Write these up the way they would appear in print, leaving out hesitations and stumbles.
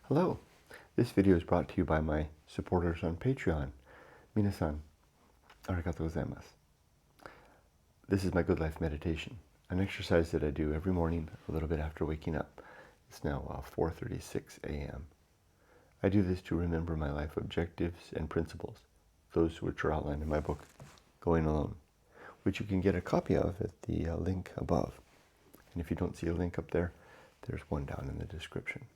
Hello, this video is brought to you by my supporters on Patreon. Minasan, arigatou gozaimasu. This is my Good Life meditation, an exercise that I do every morning a little bit after waking up. It's now 4:36 a.m. I do this to remember my life objectives and principles, those which are outlined in my book, Going Alone, which you can get a copy of at the link above. And if you don't see a link up there, there's one down in the description.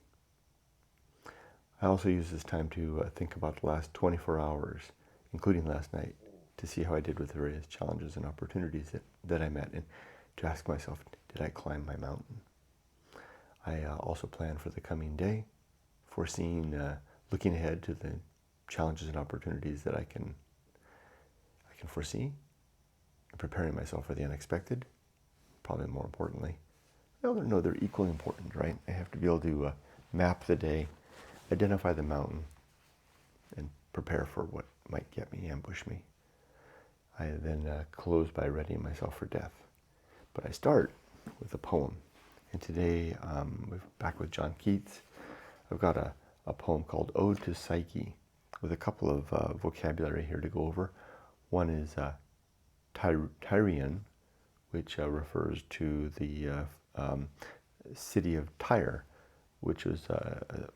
I also use this time to think about the last 24 hours, including last night, to see how I did with the various challenges and opportunities that I met, and to ask myself, did I climb my mountain? I also plan for the coming day, foreseeing, looking ahead to the challenges and opportunities that I can foresee, and preparing myself for the unexpected. Probably more importantly, no, they're equally important, right? I have to be able to map the day, identify the mountain, and prepare for what might get me, ambush me. I then close by readying myself for death. But I start with a poem. And today, we're back with John Keats. I've got a poem called Ode to Psyche, with a couple of vocabulary here to go over. One is Tyrian, which refers to the city of Tyre, which was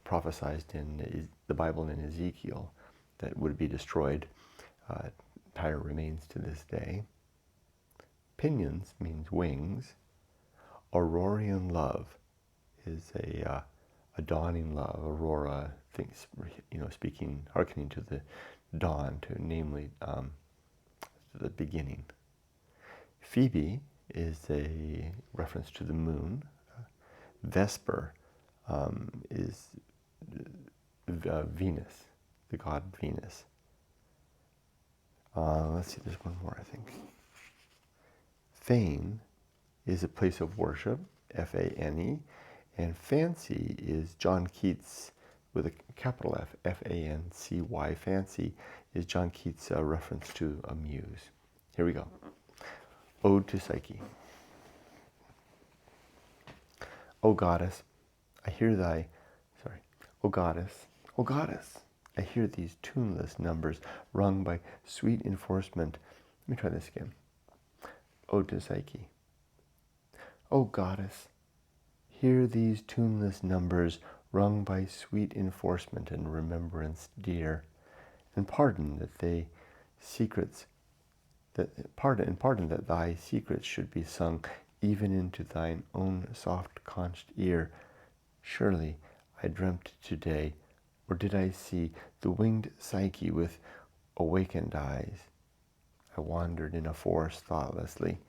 prophesied in the Bible in Ezekiel, that would be destroyed. Tyre remains to this day. Pinions means wings. Aurorian love is a dawning love. Aurora, thinks, speaking, hearkening to the dawn, to namely the beginning. Phoebe is a reference to the moon. Vesper is Venus, the god Venus. Let's see, there's one more, I think. Fane is a place of worship, F-A-N-E, and fancy is John Keats with a capital F, F-A-N-C-Y. Fancy is John Keats' reference to a muse. Here we go. Ode to Psyche. O goddess, I hear O goddess, I hear these tuneless numbers rung by sweet enforcement. Let me try this again. Ode to Psyche. O goddess, hear these tuneless numbers rung by sweet enforcement and remembrance dear, and pardon that thy secrets should be sung even into thine own soft-conched ear. Surely I dreamt today, or did I see the winged Psyche with awakened eyes? I wandered in a forest thoughtlessly,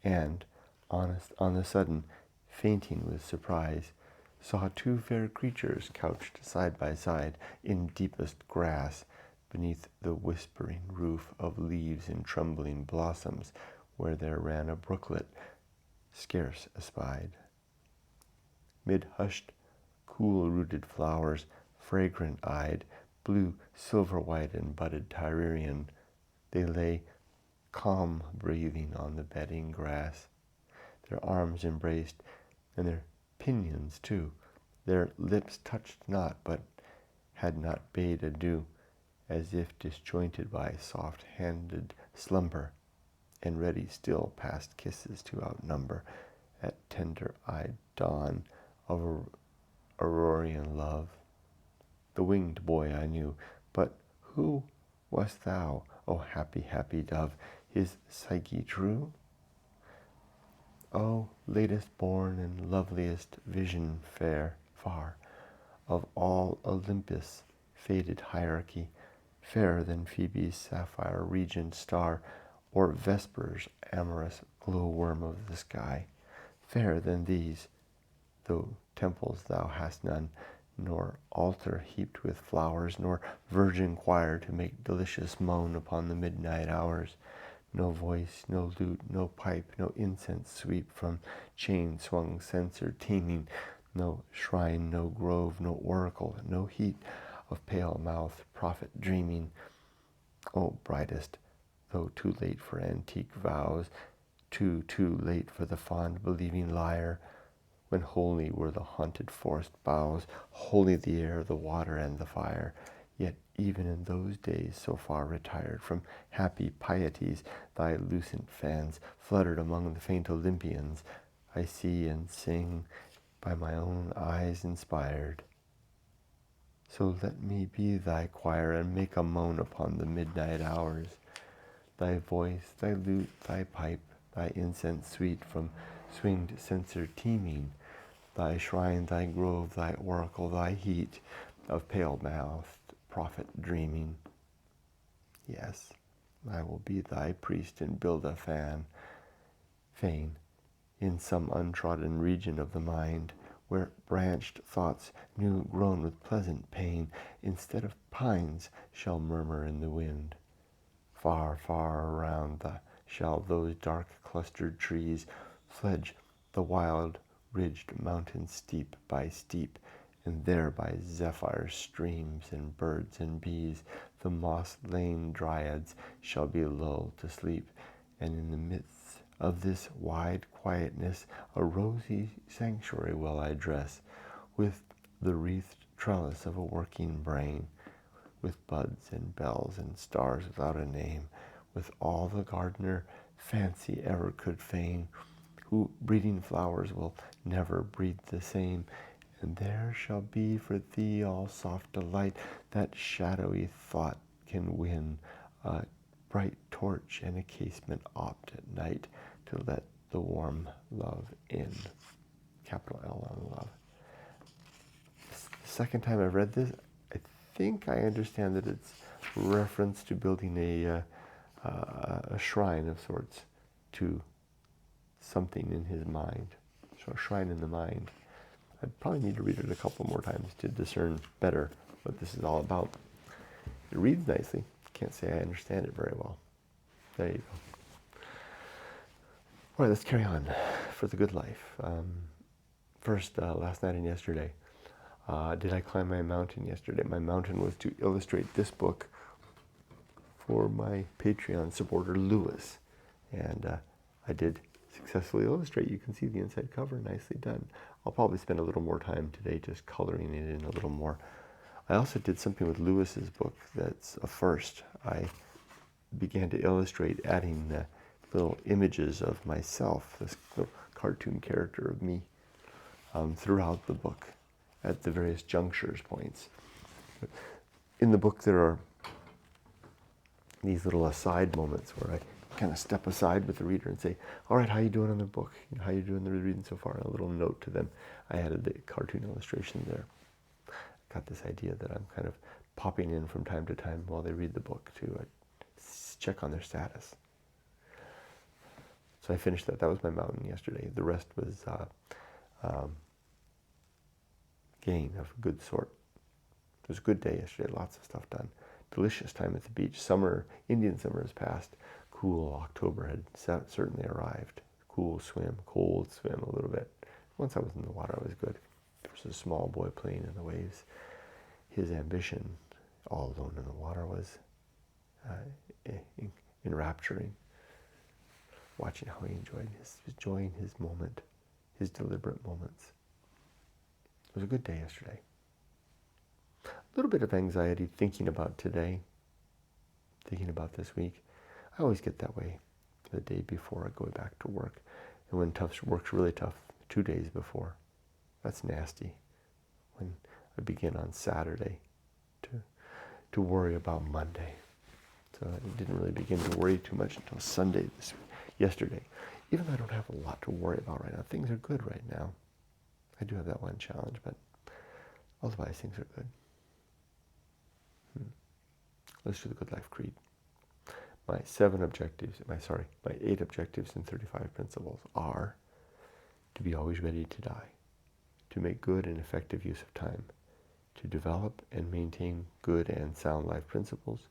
and, on the sudden, fainting with surprise, saw two fair creatures couched side by side in deepest grass, beneath the whispering roof of leaves and trembling blossoms, where there ran a brooklet, scarce espied. Mid hushed, cool-rooted flowers, fragrant-eyed, blue, silver-white, and budded Tyrian, they lay calm breathing on the bedding grass, their arms embraced, and their pinions too. Their lips touched not, but had not bade adieu, as if disjointed by soft-handed slumber, and ready still past kisses to outnumber, at tender-eyed dawn of Aurorian love. The winged boy I knew, but who wast thou, O happy, happy dove? Is Psyche true? O latest born and loveliest vision far, of all Olympus' faded hierarchy, fairer than Phoebe's sapphire regent star, or Vesper's amorous glowworm of the sky, fairer than these, though temples thou hast none, nor altar heaped with flowers, nor virgin choir to make delicious moan upon the midnight hours, no voice, no lute, no pipe, no incense sweep from chain-swung censer teeming, no shrine, no grove, no oracle, no heat of pale-mouthed prophet dreaming. O brightest, though too late for antique vows, too late for the fond believing lyre, when holy were the haunted forest boughs, holy the air, the water, and the fire. Yet even in those days so far retired from happy pieties, thy lucent fans fluttered among the faint Olympians. I see and sing, by my own eyes inspired. So let me be thy choir, and make a moan upon the midnight hours. Thy voice, thy lute, thy pipe, thy incense sweet from swinged censer teeming, thy shrine, thy grove, thy oracle, thy heat of pale-mouthed prophet dreaming. Yes, I will be thy priest and build a fane in some untrodden region of the mind, where branched thoughts new grown with pleasant pain, instead of pines, shall murmur in the wind. Far, far around shall those dark clustered trees fledge the wild ridged mountains steep by steep, and there by zephyr streams and birds and bees the moss-lain dryads shall be lulled to sleep, and in the midst of this wide quietness a rosy sanctuary will I dress, with the wreathed trellis of a working brain, with buds and bells and stars without a name, with all the gardener fancy ever could feign, who breeding flowers will never breed the same. And there shall be for thee all soft delight that shadowy thought can win, a bright torch and a casement opt at night to let the warm love in. Capital L on love. The second time I've read this, I think I understand that it's reference to building a shrine of sorts to something in his mind. So a shrine in the mind. I'd probably need to read it a couple more times to discern better what this is all about. It reads nicely. Can't say I understand it very well. There you go. All right, let's carry on for the good life. First, last night and yesterday, did I climb my mountain yesterday? My mountain was to illustrate this book for my Patreon supporter, Lewis. And I did successfully illustrate. You can see the inside cover, nicely done. I'll probably spend a little more time today just coloring it in a little more. I also did something with Lewis's book that's a first. I began to illustrate, adding little images of myself, this little cartoon character of me, throughout the book at the various junctures points. In the book there are these little aside moments where I kind of step aside with the reader and say, all right, how you doing on the book? How you doing the reading so far? And a little note to them. I added the cartoon illustration there. I got this idea that I'm kind of popping in from time to time while they read the book to check on their status. So I finished that. That was my mountain yesterday. The rest was gain of a good sort. It was a good day yesterday. Lots of stuff done. Delicious time at the beach. Summer, Indian summer has passed. Cool October had certainly arrived. Cool swim, cold swim a little bit. Once I was in the water, I was good. There was a small boy playing in the waves. His ambition, all alone in the water, was enrapturing. Watching how he enjoying his moment, his deliberate moments. It was a good day yesterday. A little bit of anxiety thinking about today, thinking about this week. I always get that way the day before I go back to work. And when work's really tough, 2 days before. That's nasty. When I begin on Saturday to worry about Monday. So I didn't really begin to worry too much until Sunday yesterday. Even though I don't have a lot to worry about right now. Things are good right now. I do have that one challenge, but otherwise things are good. Let's do the Good Life Creed. My 8 objectives and 35 principles are to be always ready to die, to make good and effective use of time, to develop and maintain good and sound life principles,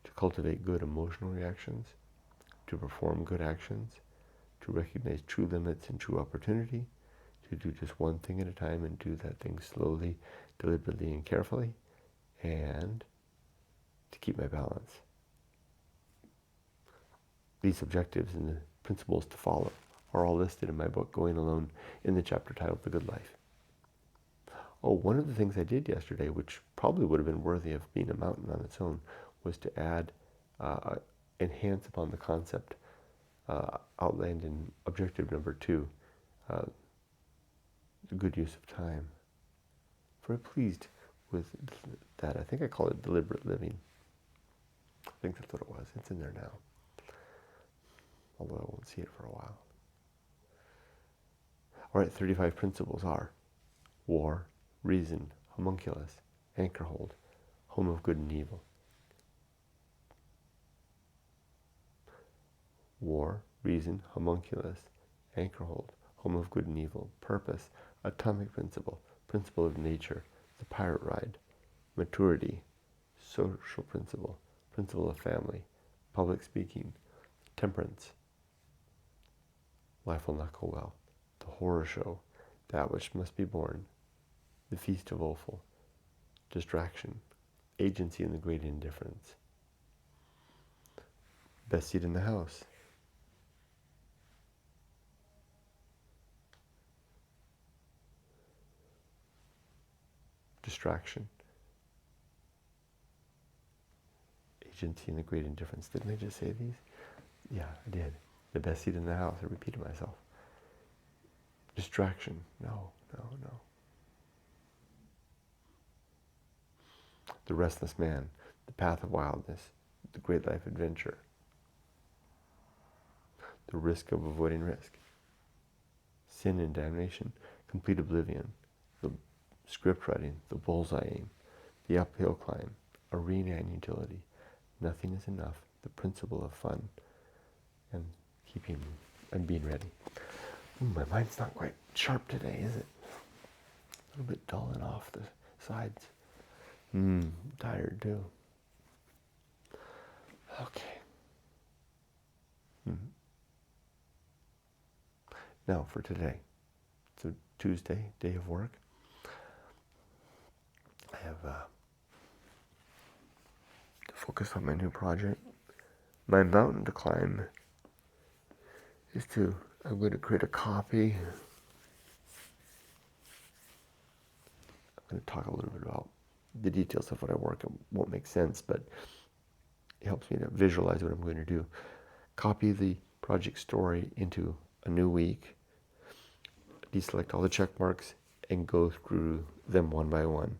to cultivate good emotional reactions, to perform good actions, to recognize true limits and true opportunity, to do just one thing at a time and do that thing slowly, deliberately, and carefully, and to keep my balance. These objectives and the principles to follow are all listed in my book, Going Alone, in the chapter titled The Good Life. Oh, one of the things I did yesterday, which probably would have been worthy of being a mountain on its own, was to add, enhance upon the concept outlined in objective number 2, the good use of time. Very pleased with that. I think I call it deliberate living. I think that's what it was. It's in there now, although I won't see it for a while. All right, 35 principles are war, reason, homunculus, anchor hold, home of good and evil. War, reason, homunculus, anchor hold, home of good and evil, purpose, atomic principle, principle of nature, the pirate ride, maturity, social principle, principle of family, public speaking, temperance, life will not go well, the horror show, that which must be born, the feast of offal, distraction, agency in the great indifference, best seat in the house, distraction, agency in the great indifference. Didn't I just say these? Yeah, I did. The best seat in the house. I repeated myself. Distraction. No. The restless man. The path of wildness. The great life adventure. The risk of avoiding risk. Sin and damnation. Complete oblivion. The script writing. The bullseye aim. The uphill climb. Arena and utility. Nothing is enough. The principle of fun. And keeping and being ready. My mind's not quite sharp today, is it? A little bit dull and off the sides. Tired too. Okay. Now for today. It's a Tuesday, day of work. I have to focus on my new project. My mountain to climb is I'm going to create a copy. I'm going to talk a little bit about the details of what I work. It won't make sense, but it helps me to visualize what I'm going to do. Copy the project story into a new week, deselect all the check marks, and go through them one by one.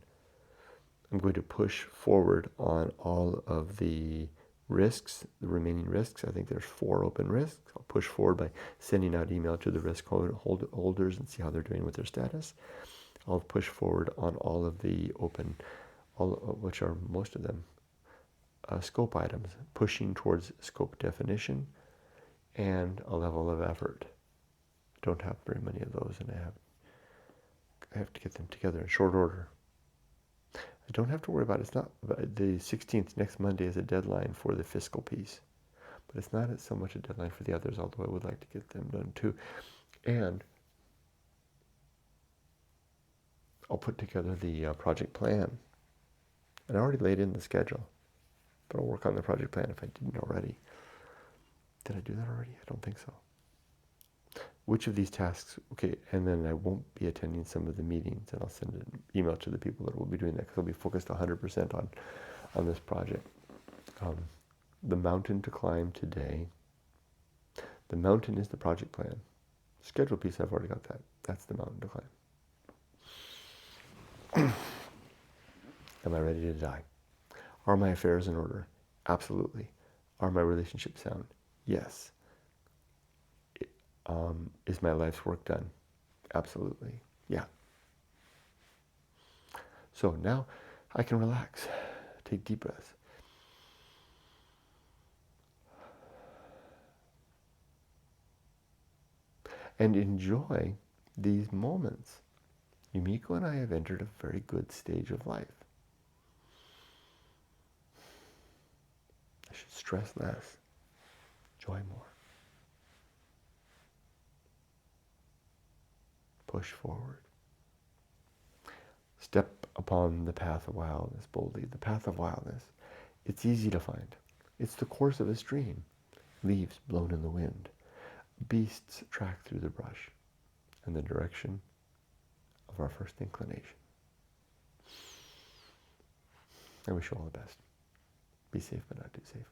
I'm going to push forward on all of the risks, the remaining risks. I think there's 4 open risks. I'll push forward by sending out email to the risk holders and see how they're doing with their status. I'll push forward on all of the open, which are most of them, scope items, pushing towards scope definition and a level of effort. Don't have very many of those, and I have to get them together in short order. I don't have to worry about it. It's not the 16th, next Monday, is a deadline for the fiscal piece, but it's not so much a deadline for the others, although I would like to get them done too. And I'll put together the project plan, and I already laid in the schedule, but I'll work on the project plan if I didn't already. Did I do that already? I don't think so. Which of these tasks, okay, and then I won't be attending some of the meetings, and I'll send an email to the people that will be doing that, because I'll be focused 100% on this project. The mountain to climb today. The mountain is the project plan. Schedule piece, I've already got that. That's the mountain to climb. Am I ready to die? Are my affairs in order? Absolutely. Are my relationships sound? Yes. Is my life's work done? Absolutely. Yeah. So now I can relax. Take deep breaths. And enjoy these moments. Yumiko and I have entered a very good stage of life. I should stress less, joy more. Push forward. Step upon the path of wildness boldly. The path of wildness. It's easy to find. It's the course of a stream. Leaves blown in the wind. beasts track through the brush in the direction of our first inclination. I wish you all the best. Be safe, but not too safe.